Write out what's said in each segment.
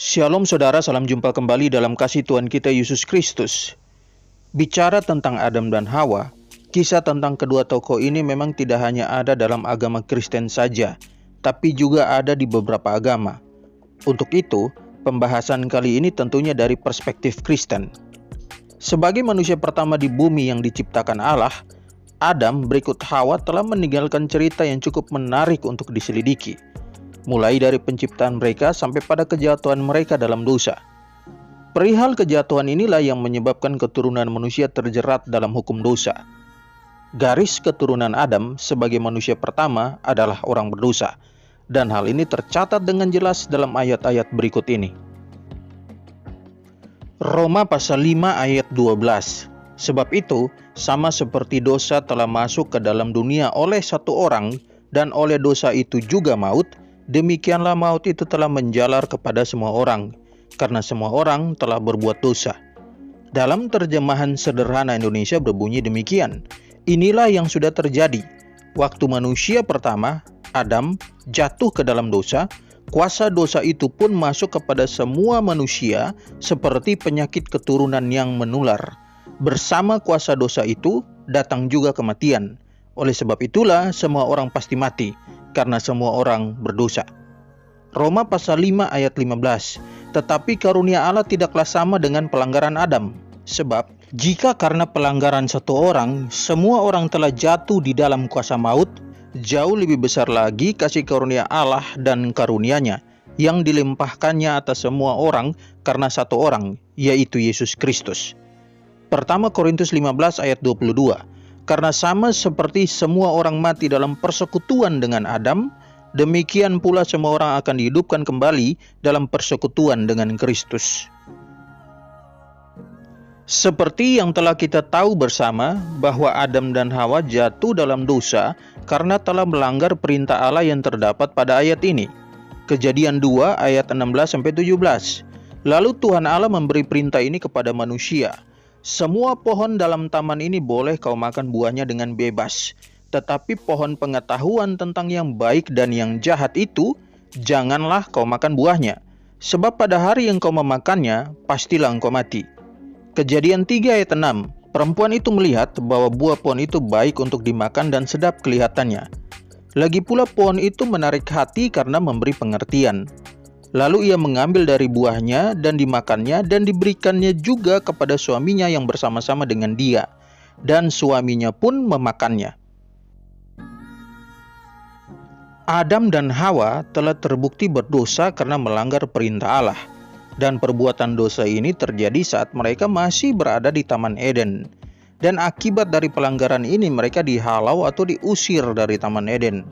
Shalom saudara, salam jumpa kembali dalam kasih Tuhan kita Yesus Kristus. Bicara tentang Adam dan Hawa, kisah tentang kedua tokoh ini memang tidak hanya ada dalam agama Kristen saja, tapi juga ada di beberapa agama. Untuk itu, pembahasan kali ini tentunya dari perspektif Kristen. Sebagai manusia pertama di bumi yang diciptakan Allah, Adam berikut Hawa telah meninggalkan cerita yang cukup menarik untuk diselidiki. Mulai dari penciptaan mereka sampai pada kejatuhan mereka dalam dosa. Perihal kejatuhan inilah yang menyebabkan keturunan manusia terjerat dalam hukum dosa. Garis keturunan Adam sebagai manusia pertama adalah orang berdosa, dan hal ini tercatat dengan jelas dalam ayat-ayat berikut ini. Roma pasal 5 ayat 12. Sebab itu, sama seperti dosa telah masuk ke dalam dunia oleh satu orang, dan oleh dosa itu juga maut, demikianlah maut itu telah menjalar kepada semua orang, karena semua orang telah berbuat dosa. Dalam terjemahan sederhana Indonesia berbunyi demikian. Inilah yang sudah terjadi. Waktu manusia pertama, Adam, jatuh ke dalam dosa, kuasa dosa itu pun masuk kepada semua manusia seperti penyakit keturunan yang menular. Bersama kuasa dosa itu, datang juga kematian. Oleh sebab itulah semua orang pasti mati, karena semua orang berdosa. Roma pasal 5 ayat 15. Tetapi karunia Allah tidaklah sama dengan pelanggaran Adam. Sebab, jika karena pelanggaran satu orang, semua orang telah jatuh di dalam kuasa maut, jauh lebih besar lagi kasih karunia Allah dan karunia-Nya yang dilimpahkannya atas semua orang karena satu orang, yaitu Yesus Kristus. Pertama Korintus 15 ayat 22. Karena sama seperti semua orang mati dalam persekutuan dengan Adam, demikian pula semua orang akan dihidupkan kembali dalam persekutuan dengan Kristus. Seperti yang telah kita tahu bersama bahwa Adam dan Hawa jatuh dalam dosa karena telah melanggar perintah Allah yang terdapat pada ayat ini. Kejadian 2 ayat 16-17. Lalu Tuhan Allah memberi perintah ini kepada manusia. Semua pohon dalam taman ini boleh kau makan buahnya dengan bebas. Tetapi pohon pengetahuan tentang yang baik dan yang jahat itu, janganlah kau makan buahnya. Sebab pada hari yang kau memakannya, pastilah engkau mati. Kejadian 3 ayat 6. Perempuan itu melihat bahwa buah pohon itu baik untuk dimakan dan sedap kelihatannya. Lagi pula pohon itu menarik hati karena memberi pengertian. Lalu ia mengambil dari buahnya dan dimakannya dan diberikannya juga kepada suaminya yang bersama-sama dengan dia. Dan suaminya pun memakannya. Adam dan Hawa telah terbukti berdosa karena melanggar perintah Allah. Dan perbuatan dosa ini terjadi saat mereka masih berada di Taman Eden. Dan akibat dari pelanggaran ini mereka dihalau atau diusir dari Taman Eden.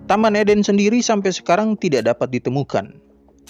Taman Eden sendiri sampai sekarang tidak dapat ditemukan.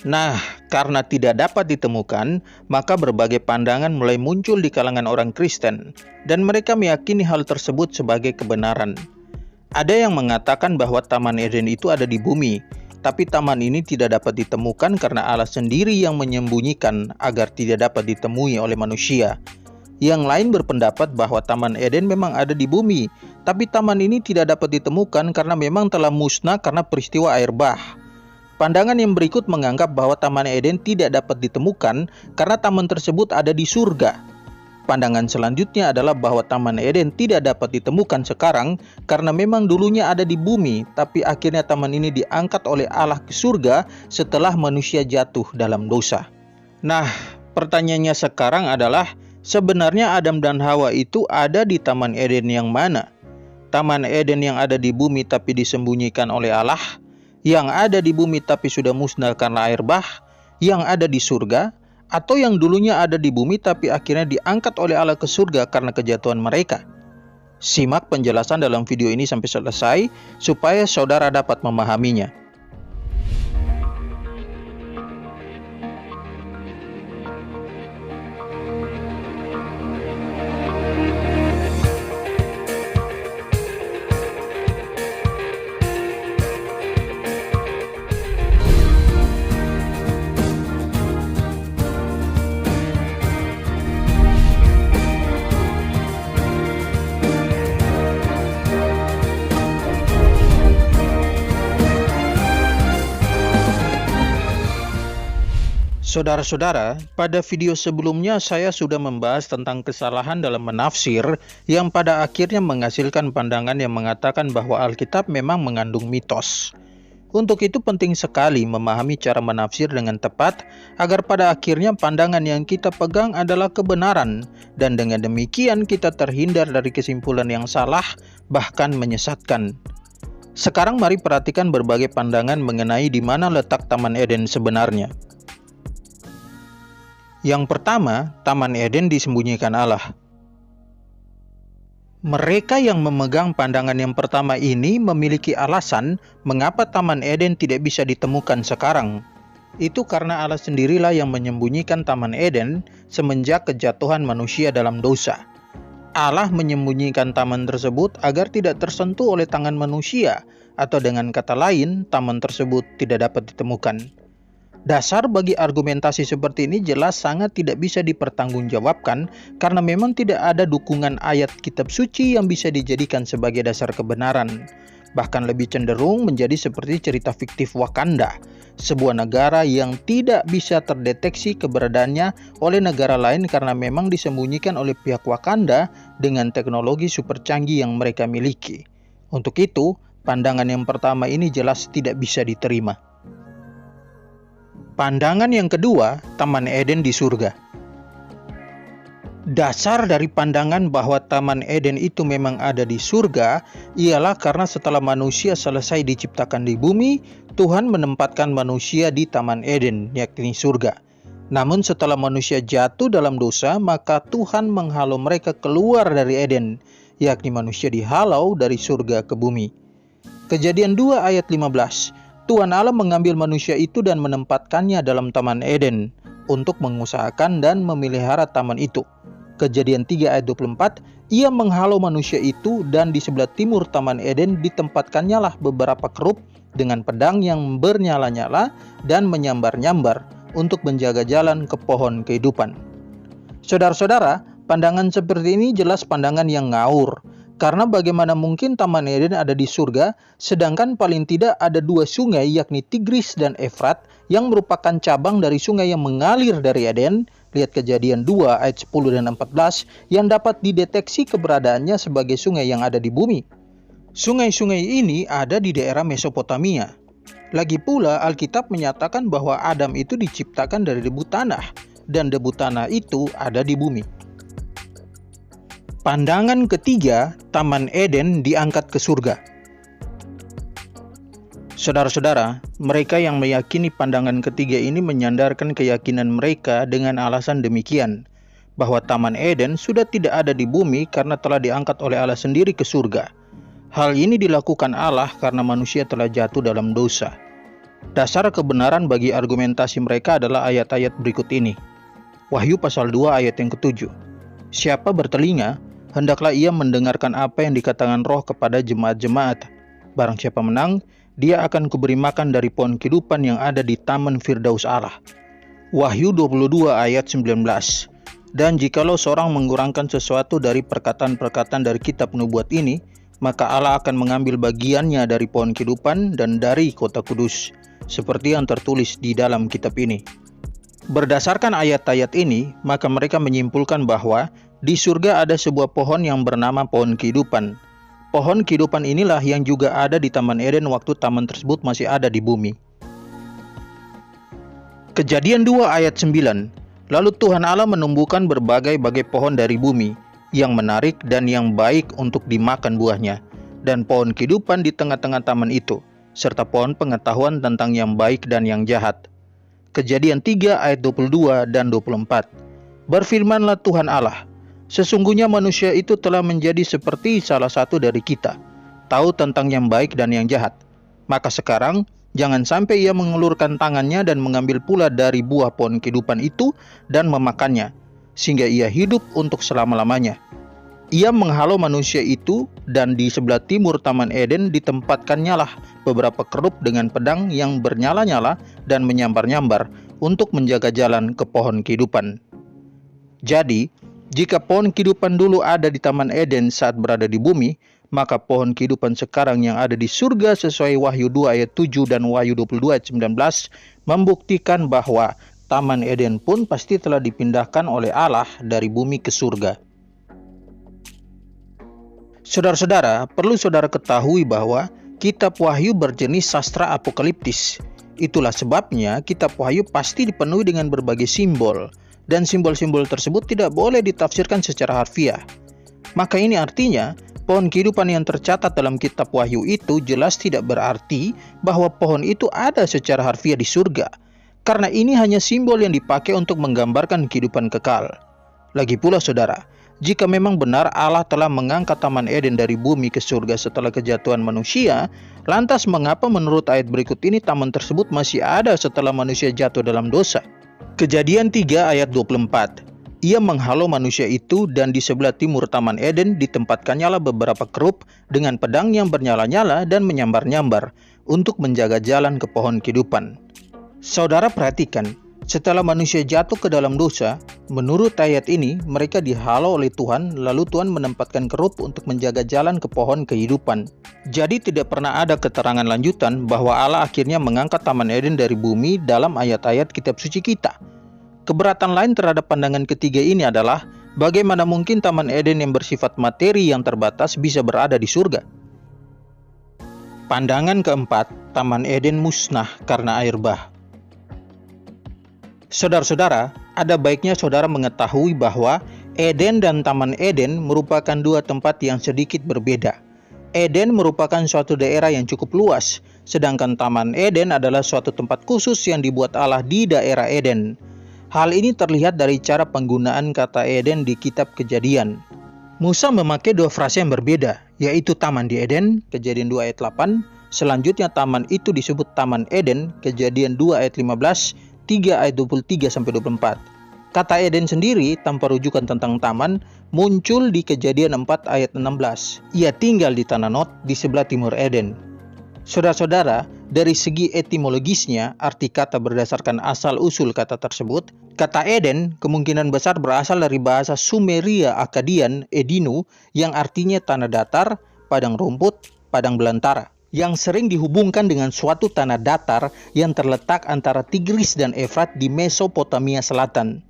Nah, karena tidak dapat ditemukan, maka berbagai pandangan mulai muncul di kalangan orang Kristen, dan mereka meyakini hal tersebut sebagai kebenaran. Ada yang mengatakan bahwa Taman Eden itu ada di bumi, tapi taman ini tidak dapat ditemukan karena Allah sendiri yang menyembunyikan agar tidak dapat ditemui oleh manusia. Yang lain berpendapat bahwa Taman Eden memang ada di bumi, tapi taman ini tidak dapat ditemukan karena memang telah musnah karena peristiwa air bah. Pandangan yang berikut menganggap bahwa Taman Eden tidak dapat ditemukan karena taman tersebut ada di surga. Pandangan selanjutnya adalah bahwa Taman Eden tidak dapat ditemukan sekarang karena memang dulunya ada di bumi, tapi akhirnya taman ini diangkat oleh Allah ke surga setelah manusia jatuh dalam dosa. Nah, pertanyaannya sekarang adalah, sebenarnya Adam dan Hawa itu ada di Taman Eden yang mana? Taman Eden yang ada di bumi tapi disembunyikan oleh Allah? Yang ada di bumi tapi sudah musnah karena air bah, yang ada di surga, atau yang dulunya ada di bumi tapi akhirnya diangkat oleh Allah ke surga karena kejatuhan mereka? Simak penjelasan dalam video ini sampai selesai supaya saudara dapat memahaminya. Saudara-saudara, pada video sebelumnya saya sudah membahas tentang kesalahan dalam menafsir yang pada akhirnya menghasilkan pandangan yang mengatakan bahwa Alkitab memang mengandung mitos. Untuk itu penting sekali memahami cara menafsir dengan tepat agar pada akhirnya pandangan yang kita pegang adalah kebenaran, dan dengan demikian kita terhindar dari kesimpulan yang salah bahkan menyesatkan. Sekarang mari perhatikan berbagai pandangan mengenai di mana letak Taman Eden sebenarnya. Yang pertama, Taman Eden disembunyikan Allah. Mereka yang memegang pandangan yang pertama ini memiliki alasan mengapa Taman Eden tidak bisa ditemukan sekarang. Itu karena Allah sendirilah yang menyembunyikan Taman Eden semenjak kejatuhan manusia dalam dosa. Allah menyembunyikan taman tersebut agar tidak tersentuh oleh tangan manusia, atau dengan kata lain, taman tersebut tidak dapat ditemukan. Dasar bagi argumentasi seperti ini jelas sangat tidak bisa dipertanggungjawabkan karena memang tidak ada dukungan ayat kitab suci yang bisa dijadikan sebagai dasar kebenaran. Bahkan lebih cenderung menjadi seperti cerita fiktif Wakanda, sebuah negara yang tidak bisa terdeteksi keberadaannya oleh negara lain karena memang disembunyikan oleh pihak Wakanda dengan teknologi super canggih yang mereka miliki. Untuk itu, pandangan yang pertama ini jelas tidak bisa diterima. Pandangan yang kedua, Taman Eden di surga. Dasar dari pandangan bahwa Taman Eden itu memang ada di surga ialah karena setelah manusia selesai diciptakan di bumi, Tuhan menempatkan manusia di Taman Eden, yakni surga. Namun setelah manusia jatuh dalam dosa, maka Tuhan menghalau mereka keluar dari Eden, yakni manusia dihalau dari surga ke bumi. Kejadian 2 ayat 15. Tuhan Allah mengambil manusia itu dan menempatkannya dalam Taman Eden untuk mengusahakan dan memelihara taman itu. Kejadian 3 ayat 24, Ia menghalau manusia itu dan di sebelah timur Taman Eden ditempatkannya lah beberapa kerub dengan pedang yang bernyala-nyala dan menyambar-nyambar untuk menjaga jalan ke pohon kehidupan. Saudara-saudara, pandangan seperti ini jelas pandangan yang ngawur. Karena bagaimana mungkin Taman Eden ada di surga, sedangkan paling tidak ada dua sungai yakni Tigris dan Efrat yang merupakan cabang dari sungai yang mengalir dari Eden, lihat Kejadian 2 ayat 10 dan 14, yang dapat dideteksi keberadaannya sebagai sungai yang ada di bumi. Sungai-sungai ini ada di daerah Mesopotamia. Lagi pula Alkitab menyatakan bahwa Adam itu diciptakan dari debu tanah, dan debu tanah itu ada di bumi. Pandangan ketiga, Taman Eden diangkat ke surga. Saudara-saudara, mereka yang meyakini pandangan ketiga ini menyandarkan keyakinan mereka dengan alasan demikian, bahwa Taman Eden sudah tidak ada di bumi karena telah diangkat oleh Allah sendiri ke surga. Hal ini dilakukan Allah karena manusia telah jatuh dalam dosa. Dasar kebenaran bagi argumentasi mereka adalah ayat-ayat berikut ini. Wahyu pasal 2 ayat yang ke-7. Siapa bertelinga, hendaklah ia mendengarkan apa yang dikatakan Roh kepada jemaat-jemaat. Barang siapa menang, dia akan kuberi makan dari pohon kehidupan yang ada di taman Firdaus Allah. Wahyu 22 ayat 19. Dan jikalau seorang mengurangkan sesuatu dari perkataan-perkataan dari kitab nubuat ini, maka Allah akan mengambil bagiannya dari pohon kehidupan dan dari kota kudus, seperti yang tertulis di dalam kitab ini. Berdasarkan ayat-ayat ini, maka mereka menyimpulkan bahwa di surga ada sebuah pohon yang bernama pohon kehidupan. Pohon kehidupan inilah yang juga ada di Taman Eden waktu taman tersebut masih ada di bumi. Kejadian 2 ayat 9. Lalu Tuhan Allah menumbuhkan berbagai-bagai pohon dari bumi, yang menarik dan yang baik untuk dimakan buahnya, dan pohon kehidupan di tengah-tengah taman itu, serta pohon pengetahuan tentang yang baik dan yang jahat. Kejadian 3 ayat 22 dan 24. Berfirmanlah Tuhan Allah, sesungguhnya manusia itu telah menjadi seperti salah satu dari kita, tahu tentang yang baik dan yang jahat. Maka sekarang, jangan sampai ia mengulurkan tangannya dan mengambil pula dari buah pohon kehidupan itu dan memakannya, sehingga ia hidup untuk selama-lamanya. Ia menghalau manusia itu, dan di sebelah timur Taman Eden ditempatkannya lah beberapa kerub dengan pedang yang bernyala-nyala dan menyambar-nyambar untuk menjaga jalan ke pohon kehidupan. Jadi, jika pohon kehidupan dulu ada di Taman Eden saat berada di bumi, maka pohon kehidupan sekarang yang ada di surga sesuai Wahyu 2 ayat 7 dan Wahyu 22 ayat 19 membuktikan bahwa Taman Eden pun pasti telah dipindahkan oleh Allah dari bumi ke surga. Saudara-saudara, perlu saudara ketahui bahwa kitab Wahyu berjenis sastra apokaliptis. Itulah sebabnya kitab Wahyu pasti dipenuhi dengan berbagai simbol, dan simbol-simbol tersebut tidak boleh ditafsirkan secara harfiah. Maka ini artinya, pohon kehidupan yang tercatat dalam kitab Wahyu itu jelas tidak berarti bahwa pohon itu ada secara harfiah di surga, karena ini hanya simbol yang dipakai untuk menggambarkan kehidupan kekal. Lagi pula saudara, jika memang benar Allah telah mengangkat Taman Eden dari bumi ke surga setelah kejatuhan manusia, lantas mengapa menurut ayat berikut ini taman tersebut masih ada setelah manusia jatuh dalam dosa? Kejadian 3 ayat 24. Ia menghalau manusia itu, dan di sebelah timur Taman Eden ditempatkannya beberapa kerup dengan pedang yang bernyala-nyala dan menyambar-nyambar untuk menjaga jalan ke pohon kehidupan. Saudara perhatikan, setelah manusia jatuh ke dalam dosa, menurut ayat ini mereka dihalau oleh Tuhan, lalu Tuhan menempatkan kerup untuk menjaga jalan ke pohon kehidupan. Jadi tidak pernah ada keterangan lanjutan bahwa Allah akhirnya mengangkat Taman Eden dari bumi dalam ayat-ayat kitab suci kita. Keberatan lain terhadap pandangan ketiga ini adalah bagaimana mungkin Taman Eden yang bersifat materi yang terbatas bisa berada di surga. Pandangan keempat, Taman Eden musnah karena air bah. Saudara-saudara, ada baiknya saudara mengetahui bahwa Eden dan Taman Eden merupakan dua tempat yang sedikit berbeda. Eden merupakan suatu daerah yang cukup luas, sedangkan Taman Eden adalah suatu tempat khusus yang dibuat Allah di daerah Eden. Hal ini terlihat dari cara penggunaan kata Eden di kitab Kejadian. Musa memakai dua frase yang berbeda, yaitu Taman di Eden, Kejadian 2 ayat 8, selanjutnya taman itu disebut Taman Eden, Kejadian 2 ayat 15, 3 ayat 23-24. Kata Eden sendiri tanpa rujukan tentang taman muncul di Kejadian 4 ayat 16. Ia tinggal di tanah Nod di sebelah timur Eden. Saudara-saudara, dari segi etimologisnya, arti kata berdasarkan asal-usul kata tersebut, kata Eden kemungkinan besar berasal dari bahasa Sumeria Akkadian Edinu yang artinya tanah datar, padang rumput, padang belantara, yang sering dihubungkan dengan suatu tanah datar yang terletak antara Tigris dan Efrat di Mesopotamia Selatan.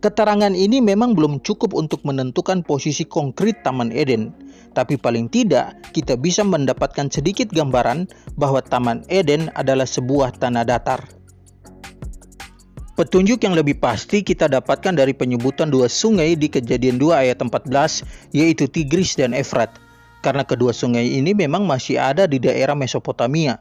Keterangan ini memang belum cukup untuk menentukan posisi konkret Taman Eden, tapi paling tidak kita bisa mendapatkan sedikit gambaran bahwa Taman Eden adalah sebuah tanah datar. Petunjuk yang lebih pasti kita dapatkan dari penyebutan dua sungai di Kejadian 2 ayat 14, yaitu Tigris dan Efrat, karena kedua sungai ini memang masih ada di daerah Mesopotamia.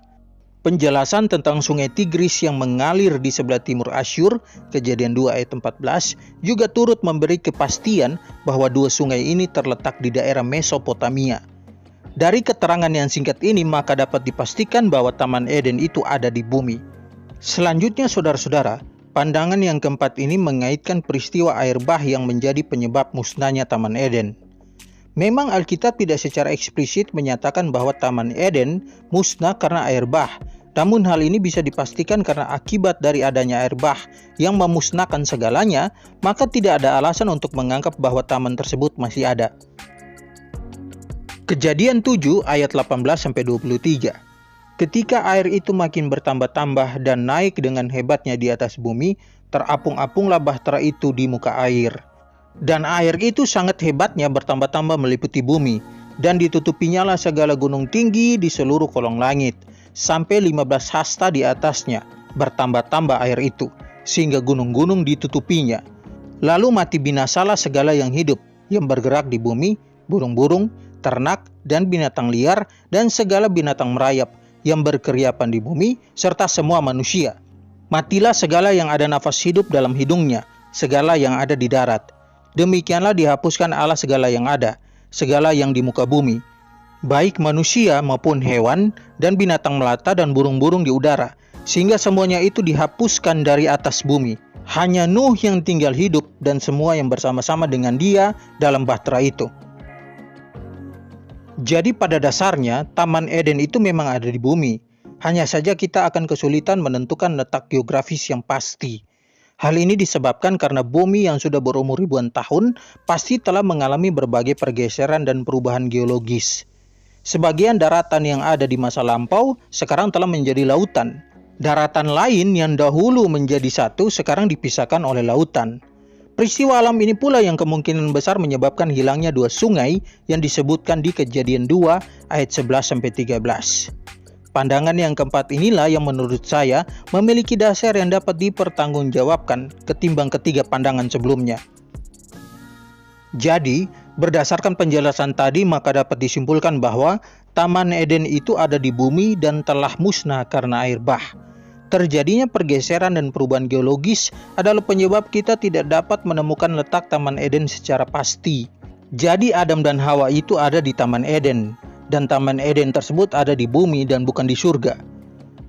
Penjelasan tentang sungai Tigris yang mengalir di sebelah timur Asyur, Kejadian 2 ayat 14, juga turut memberi kepastian bahwa dua sungai ini terletak di daerah Mesopotamia. Dari keterangan yang singkat ini maka dapat dipastikan bahwa Taman Eden itu ada di bumi. Selanjutnya saudara-saudara, pandangan yang keempat ini mengaitkan peristiwa air bah yang menjadi penyebab musnahnya Taman Eden. Memang Alkitab tidak secara eksplisit menyatakan bahwa Taman Eden musnah karena air bah, namun hal ini bisa dipastikan karena akibat dari adanya air bah yang memusnahkan segalanya, maka tidak ada alasan untuk menganggap bahwa taman tersebut masih ada. Kejadian 7 ayat 18-23. Ketika air itu makin bertambah-tambah dan naik dengan hebatnya di atas bumi, terapung-apunglah bahtera itu di muka air. Dan air itu sangat hebatnya bertambah-tambah meliputi bumi, dan ditutupinya lah segala gunung tinggi di seluruh kolong langit, sampai 15 hasta di atasnya, bertambah-tambah air itu, sehingga gunung-gunung ditutupinya. Lalu mati binasalah segala yang hidup, yang bergerak di bumi, burung-burung, ternak, dan binatang liar, dan segala binatang merayap, yang berkeriapan di bumi, serta semua manusia. Matilah segala yang ada nafas hidup dalam hidungnya, segala yang ada di darat. Demikianlah dihapuskan Allah segala yang ada, segala yang di muka bumi, baik manusia maupun hewan, dan binatang melata dan burung-burung di udara, sehingga semuanya itu dihapuskan dari atas bumi. Hanya Nuh yang tinggal hidup dan semua yang bersama-sama dengan dia dalam bahtera itu. Jadi pada dasarnya, Taman Eden itu memang ada di bumi. Hanya saja kita akan kesulitan menentukan letak geografis yang pasti. Hal ini disebabkan karena bumi yang sudah berumur ribuan tahun pasti telah mengalami berbagai pergeseran dan perubahan geologis. Sebagian daratan yang ada di masa lampau sekarang telah menjadi lautan, Daratan lain yang dahulu menjadi satu sekarang dipisahkan oleh lautan. Peristiwa alam ini pula yang kemungkinan besar menyebabkan hilangnya dua sungai yang disebutkan di Kejadian 2 ayat 11-13. Pandangan yang keempat inilah yang menurut saya memiliki dasar yang dapat dipertanggungjawabkan ketimbang ketiga pandangan sebelumnya. Jadi, berdasarkan penjelasan tadi maka dapat disimpulkan bahwa Taman Eden itu ada di bumi dan telah musnah karena air bah. Terjadinya pergeseran dan perubahan geologis adalah penyebab kita tidak dapat menemukan letak Taman Eden secara pasti. Jadi Adam dan Hawa itu ada di Taman Eden, dan Taman Eden tersebut ada di bumi dan bukan di surga.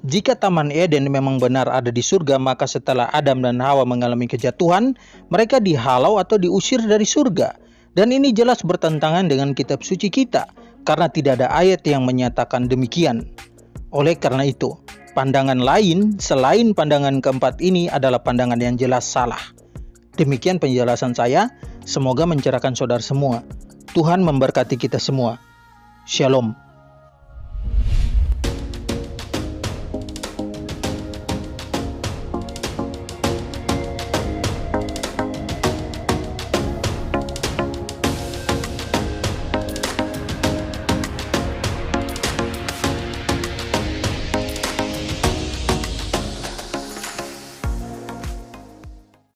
Jika Taman Eden memang benar ada di surga, maka setelah Adam dan Hawa mengalami kejatuhan, mereka dihalau atau diusir dari surga. Dan ini jelas bertentangan dengan kitab suci kita, karena tidak ada ayat yang menyatakan demikian. Oleh karena itu, pandangan lain selain pandangan keempat ini adalah pandangan yang jelas salah. Demikian penjelasan saya, semoga mencerahkan saudara semua. Tuhan memberkati kita semua. Shalom.